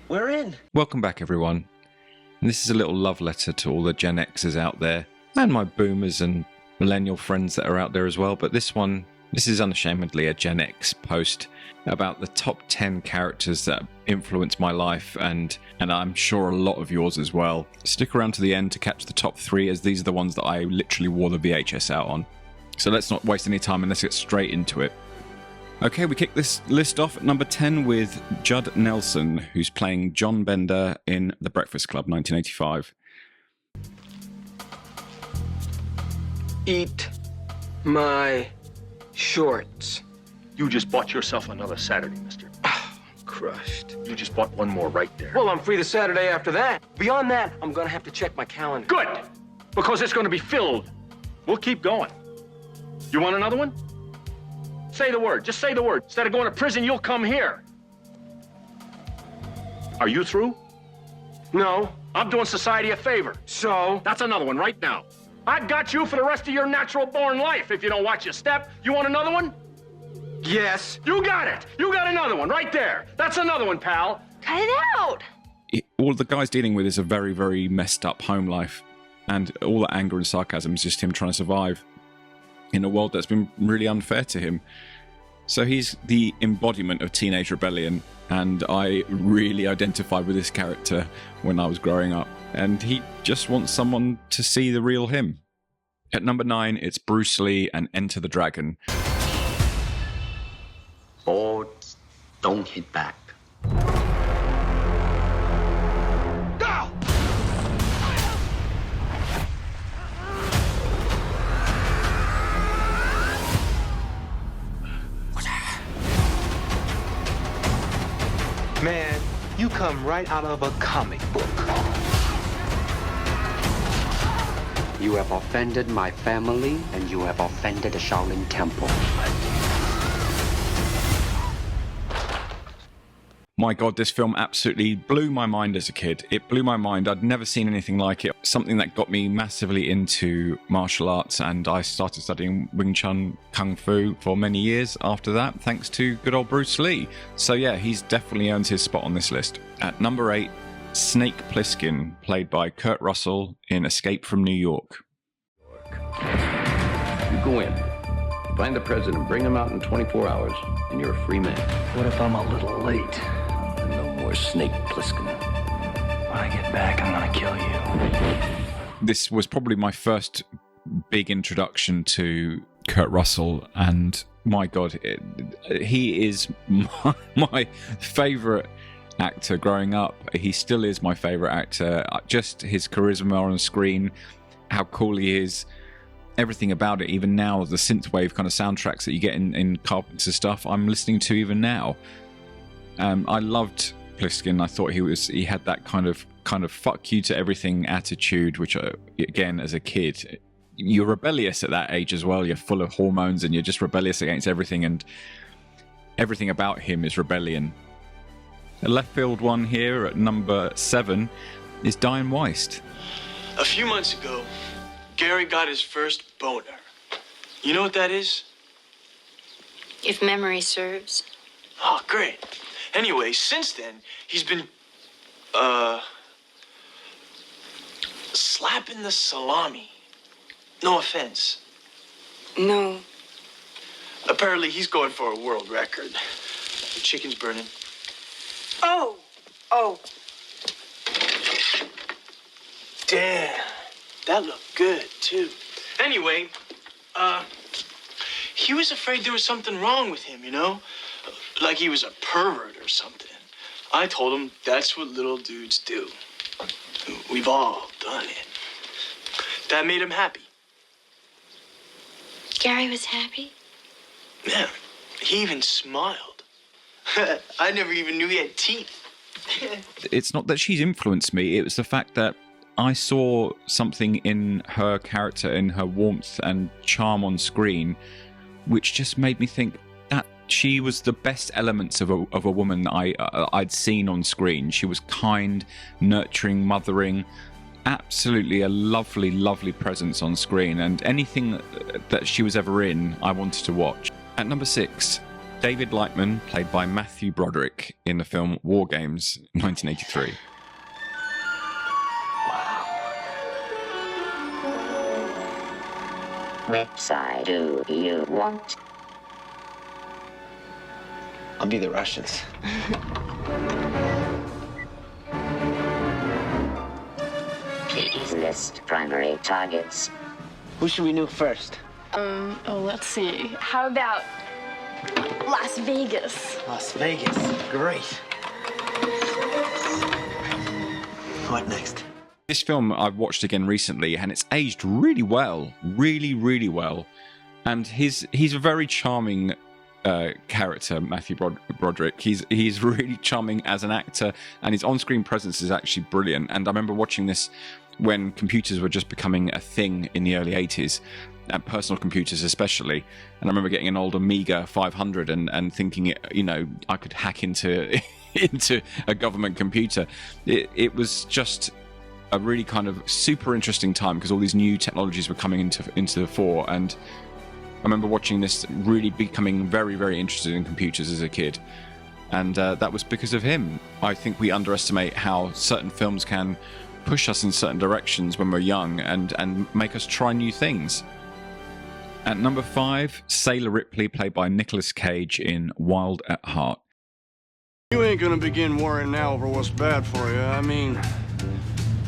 We're in. Welcome back, everyone. And this is a little love letter to all the Gen Xers out there, and my boomers and millennial friends that are out there as well. But this is unashamedly a Gen X post about the top 10 characters that influenced my life, and I'm sure a lot of yours as well. Stick around to the end to catch the top 3, as these are the ones that I literally wore the VHS out on. So let's not waste any time and let's get straight into it. Okay, we kick this list off at number 10 with Judd Nelson, who's playing John Bender in The Breakfast Club, 1985. Eat my shorts. You just bought yourself another Saturday, mister. Crushed. You just bought one more right there. Well, I'm free the Saturday after that. Beyond that, I'm gonna have to check my calendar. Good! Because it's gonna be filled. We'll keep going. You want another one? Say the word. Just say the word. Instead of going to prison, you'll come here. Are you through? No. I'm doing society a favor. So? That's another one right now. I've got you for the rest of your natural-born life if you don't watch your step. You want another one? Yes. You got it. You got another one right there. That's another one, pal. Cut it out. All the guy's dealing with is a very, very messed up home life. And all the anger and sarcasm is just him trying to survive in a world that's been really unfair to him. So he's the embodiment of teenage rebellion, and I really identified with this character when I was growing up, and he just wants someone to see the real him. At number 9, it's Bruce Lee and Enter the Dragon. Or don't hit back. Go! Man, you come right out of a comic book. You have offended my family, and you have offended the Shaolin Temple. My God, this film absolutely blew my mind as a kid. It blew my mind. I'd never seen anything like it. Something that got me massively into martial arts, and I started studying Wing Chun Kung Fu for many years after that, thanks to good old Bruce Lee. So yeah, he's definitely earned his spot on this list. At number 8, Snake Plissken, played by Kurt Russell in Escape from New York. You go in, find the president, bring him out in 24 hours, and you're a free man. What if I'm a little late? And no more Snake Plissken. When I get back, I'm gonna kill you. This was probably my first big introduction to Kurt Russell, and my God, he is my favourite actor growing up. He still is my favourite actor. Just his charisma on screen, how cool he is, everything about it. Even now, the synthwave kind of soundtracks that you get in Carpenter's stuff, I'm listening to even now. I loved Plissken. I thought he had that kind of fuck you to everything attitude, which again, as a kid, you're rebellious at that age as well. You're full of hormones and you're just rebellious against everything, and everything about him is rebellion. A left field one here at number 7 is Diane Weist. A few months ago, Gary got his first boner. You know what that is? If memory serves. Oh, great. Anyway, since then, he's been, slapping the salami. No offense. No. Apparently, he's going for a world record. The chicken's burning. Oh. Damn. That looked good, too. Anyway, he was afraid there was something wrong with him, you know? Like he was a pervert or something. I told him that's what little dudes do. We've all done it. That made him happy. Gary was happy? Yeah, he even smiled. I never even knew he had teeth. It's not that she's influenced me, it was the fact that I saw something in her character, in her warmth and charm on screen, which just made me think that she was the best elements of a woman that I'd seen on screen. She was kind, nurturing, mothering, absolutely a lovely, lovely presence on screen, and anything that she was ever in, I wanted to watch. At number 6, David Lightman, played by Matthew Broderick in the film War Games, 1983. Which side do you want? I'll be the Russians. Please list primary targets. Who should we nuke first? Let's see. How about Las Vegas? Las Vegas. Great. What next? This film I've watched again recently, and it's aged really well, really well. And he's a very charming character, Matthew Broderick. He's really charming as an actor, and his on-screen presence is actually brilliant. And I remember watching this when computers were just becoming a thing in the early 80s, and personal computers especially. And I remember getting an old Amiga 500 and thinking, I could hack into into a government computer. It was just a really kind of super interesting time because all these new technologies were coming into the fore. And I remember watching this, really becoming very, very interested in computers as a kid. And that was because of him. I think we underestimate how certain films can push us in certain directions when we're young and make us try new things. At number 5, Sailor Ripley, played by Nicolas Cage in Wild at Heart. You ain't gonna begin worrying now over what's bad for you. I mean,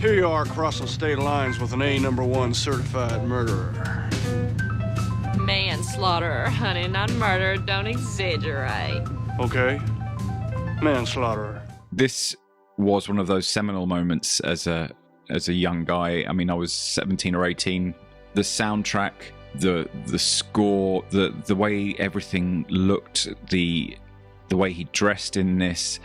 here you are crossing state lines with an A1 certified murderer. Manslaughter, honey, not murder. Don't exaggerate. Okay. Manslaughter. This was one of those seminal moments as a young guy. I mean, I was 17 or 18. The soundtrack, the score, the way everything looked, the way he dressed in this,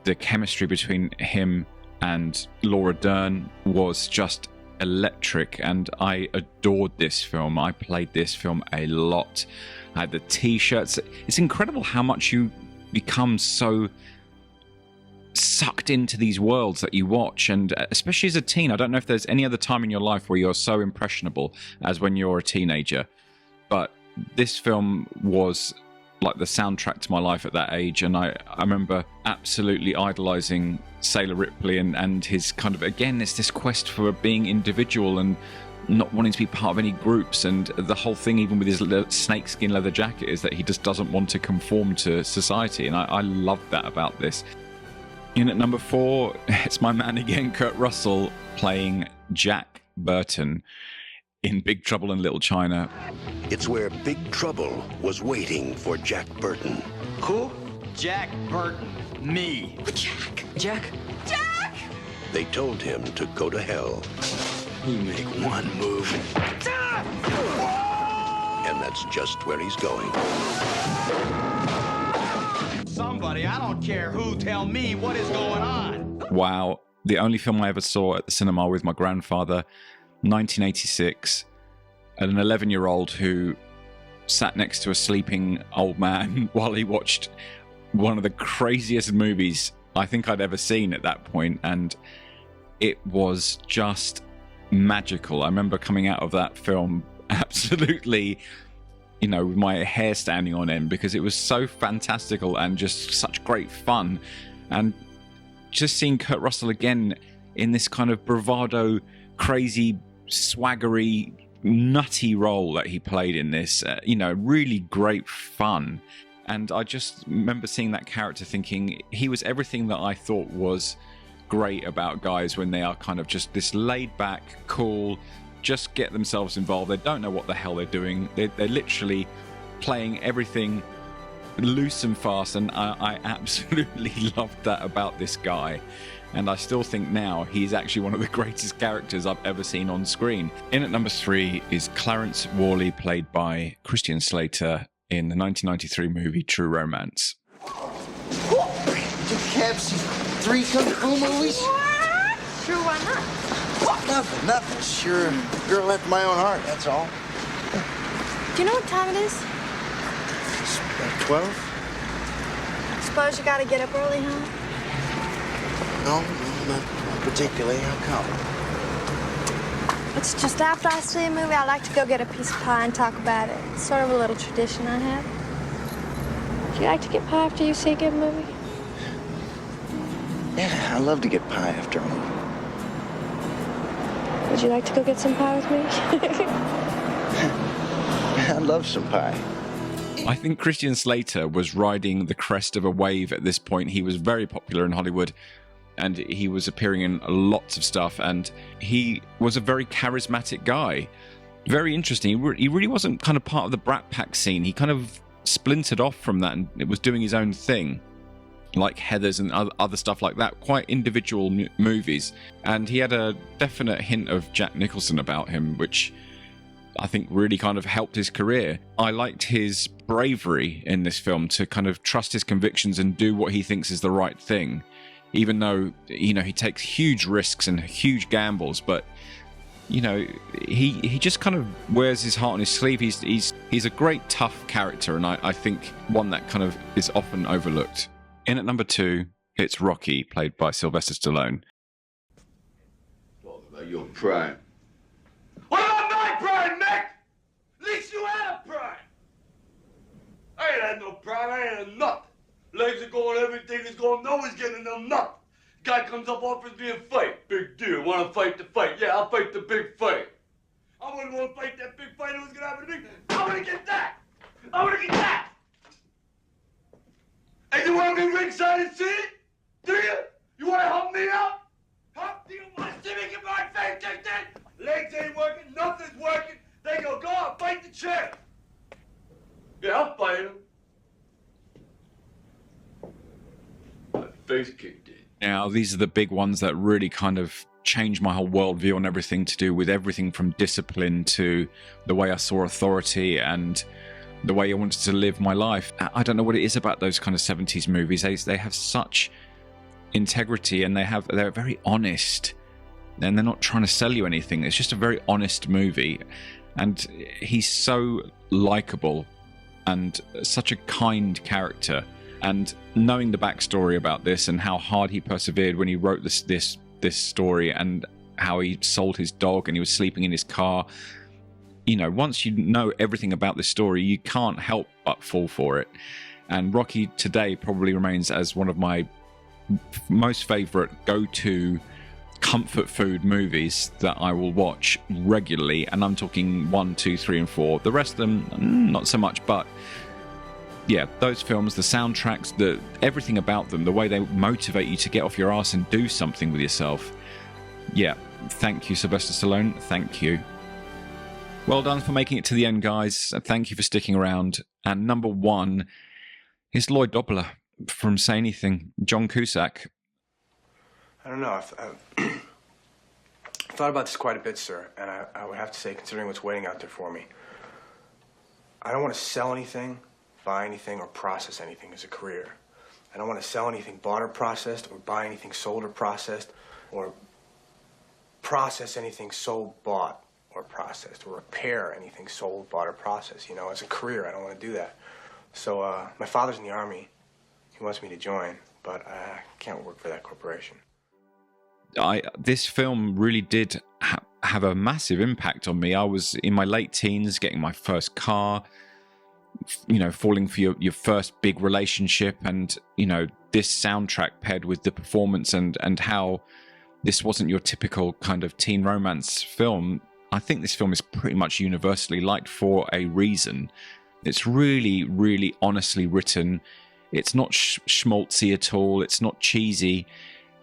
the chemistry between him and Laura Dern was just electric, and I adored this film. I played this film a lot. I had the t-shirts. It's incredible how much you become so sucked into these worlds that you watch, and especially as a teen. I don't know if there's any other time in your life where you're so impressionable as when you're a teenager, but this film was like the soundtrack to my life at that age. And I remember absolutely idolizing Sailor Ripley and his kind of, again, it's this quest for being individual and not wanting to be part of any groups. And the whole thing, even with his snakeskin leather jacket, is that he just doesn't want to conform to society. And I love that about this. In at number 4, it's my man again, Kurt Russell, playing Jack Burton in Big Trouble in Little China. It's where Big Trouble was waiting for Jack Burton. Who? Jack Burton. Me. Jack? They told him to go to hell. You make one move. And that's just where he's going. Somebody, I don't care who, tell me what is going on. Wow. The only film I ever saw at the cinema with my grandfather, 1986, and an 11-year-old who sat next to a sleeping old man while he watched one of the craziest movies I think I'd ever seen at that point, and it was just magical. I remember coming out of that film absolutely, with my hair standing on end, because it was so fantastical and just such great fun. And just seeing Kurt Russell again in this kind of bravado, crazy, swaggery, nutty role that he played in this, really great fun. And I just remember seeing that character thinking he was everything that I thought was great about guys when they are kind of just this laid back, cool, just get themselves involved. They don't know what the hell they're doing. They're literally playing everything loose and fast. And I absolutely loved that about this guy. And I still think now he's actually one of the greatest characters I've ever seen on screen. In at number 3 is Clarence Worley, played by Christian Slater in the 1993 movie True Romance. You have seen 3 kung fu movies? Sure, why not? Nothing. Sure, girl after my own heart, that's all. Do you know what time it is? It's about 12? Suppose you gotta get up early, huh? No, not particularly. How come? It's just after I see a movie, I like to go get a piece of pie and talk about it. It's sort of a little tradition I have. Do you like to get pie after you see a good movie? Yeah, I love to get pie after a movie. Would you like to go get some pie with me? I love some pie. I think Christian Slater was riding the crest of a wave at this point. He was very popular in Hollywood, and he was appearing in lots of stuff, and he was a very charismatic guy. Very interesting. He really wasn't kind of part of the Brat Pack scene. He kind of splintered off from that and it was doing his own thing, like Heathers and other stuff like that, quite individual movies. And he had a definite hint of Jack Nicholson about him, which I think really kind of helped his career. I liked his bravery in this film to kind of trust his convictions and do what he thinks is the right thing, even though, you know, he takes huge risks and huge gambles, but you know, he just kind of wears his heart on his sleeve. He's a great tough character, and I think one that kind of is often overlooked. In at number 2, it's Rocky, played by Sylvester Stallone. Talk about your pride. What about my pride, Mick? At least you had a pride. I ain't had no pride. I ain't had nothing. Legs are going, everything is going. No one's getting them nothing. Guy comes up, offers me a fight. Big deal. Want to fight the fight? Yeah, I'll fight the big fight. I wouldn't want to fight that big fight. Who's gonna happen to me? I want to get that. I want to get that. And you want to be ringside and see it? Do you? You want to help me out? Huh? Do you want to see me get my face kicked in? Legs ain't working. Nothing's working. They go out, fight the champ. Yeah, I'll fight him. My face kicked in. Now, these are the big ones that really kind of changed my whole worldview on everything to do with everything from discipline to the way I saw authority and the way I wanted to live my life. I don't know what it is about those kind of 70s movies. They have such integrity, and they're very honest, and they're not trying to sell you anything. It's just a very honest movie, and he's so likable and such a kind character. And knowing the backstory about this and how hard he persevered when he wrote this story, and how he sold his dog and he was sleeping in his car, you know, once you know everything about this story, you can't help but fall for it. And Rocky today probably remains as one of my most favorite go-to comfort food movies that I will watch regularly. And I'm talking 1, 2, 3, and 4. The rest of them, not so much, but yeah, those films, the soundtracks, everything about them, the way they motivate you to get off your ass and do something with yourself. Yeah, thank you, Sylvester Stallone. Thank you. Well done for making it to the end, guys. Thank you for sticking around. And number 1 is Lloyd Dobler from Say Anything, John Cusack. I don't know. I've thought about this quite a bit, sir, and I would have to say, considering what's waiting out there for me, I don't want to sell anything, buy anything, or process anything as a career. I don't want to sell anything bought or processed, or buy anything sold or processed, or process anything sold, bought, or processed, or repair anything sold, bought, or processed. You know, as a career, I don't want to do that. So, my father's in the Army. He wants me to join, but I can't work for that corporation. This film really did have a massive impact on me. I was in my late teens, getting my first car, you know, falling for your first big relationship, and, you know, this soundtrack paired with the performance and how this wasn't your typical kind of teen romance film. I think this film is pretty much universally liked for a reason. It's really, really honestly written. It's not schmaltzy at all. It's not cheesy.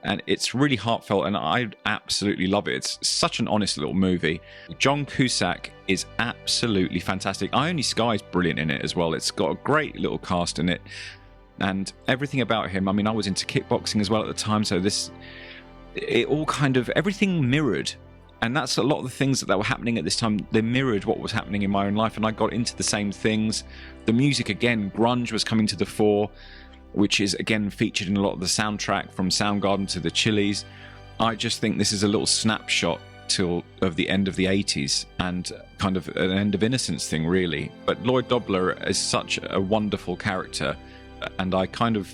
And it's really heartfelt, and I absolutely love it. It's such an honest little movie. John Cusack is absolutely fantastic. Ione Skye's brilliant in it as well. It's got a great little cast in it. And everything about him, I mean, I was into kickboxing as well at the time, so it all kind of, everything mirrored. And that's a lot of the things that were happening at this time. They mirrored what was happening in my own life, and I got into the same things. The music, again, grunge was coming to the fore, which is, again, featured in a lot of the soundtrack, from Soundgarden to the Chili's. I just think this is a little snapshot of the end of the 80s, and kind of an end of innocence thing, really. But Lloyd Dobler is such a wonderful character, and I kind of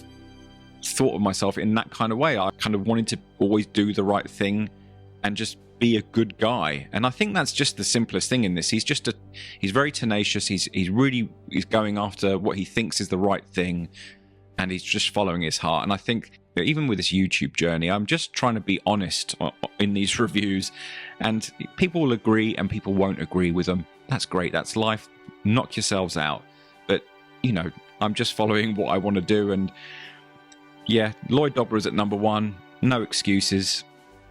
thought of myself in that kind of way. I kind of wanted to always do the right thing and just be a good guy. And I think that's just the simplest thing in this. He's very tenacious. He's going after what he thinks is the right thing, and he's just following his heart. And I think that even with this YouTube journey, I'm just trying to be honest in these reviews, and people will agree and people won't agree with them. That's great. That's life. Knock yourselves out. But, you know, I'm just following what I want to do. And yeah, Lloyd Dobler is at number 1. No excuses.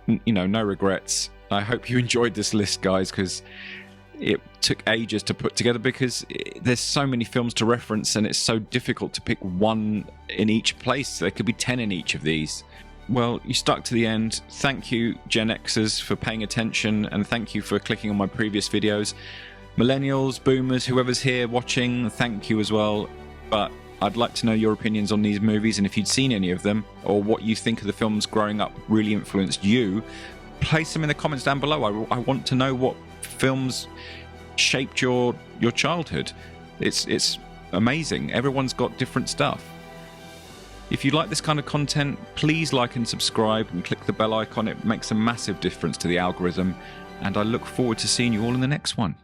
You know, no regrets. I hope you enjoyed this list, guys, because it took ages to put together, because there's so many films to reference and it's so difficult to pick one in each place. There could be 10 in each of these. Well, you stuck to the end. Thank you, Gen Xers, for paying attention, and thank you for clicking on my previous videos. Millennials, boomers, whoever's here watching, thank you as well. But I'd like to know your opinions on these movies, and if you'd seen any of them, or what you think of the films growing up really influenced you. Place them in the comments down below. I want to know what films shaped your childhood. It's amazing. Everyone's got different stuff. If you like this kind of content, please like and subscribe and click the bell icon. It makes a massive difference to the algorithm, and I look forward to seeing you all in the next one.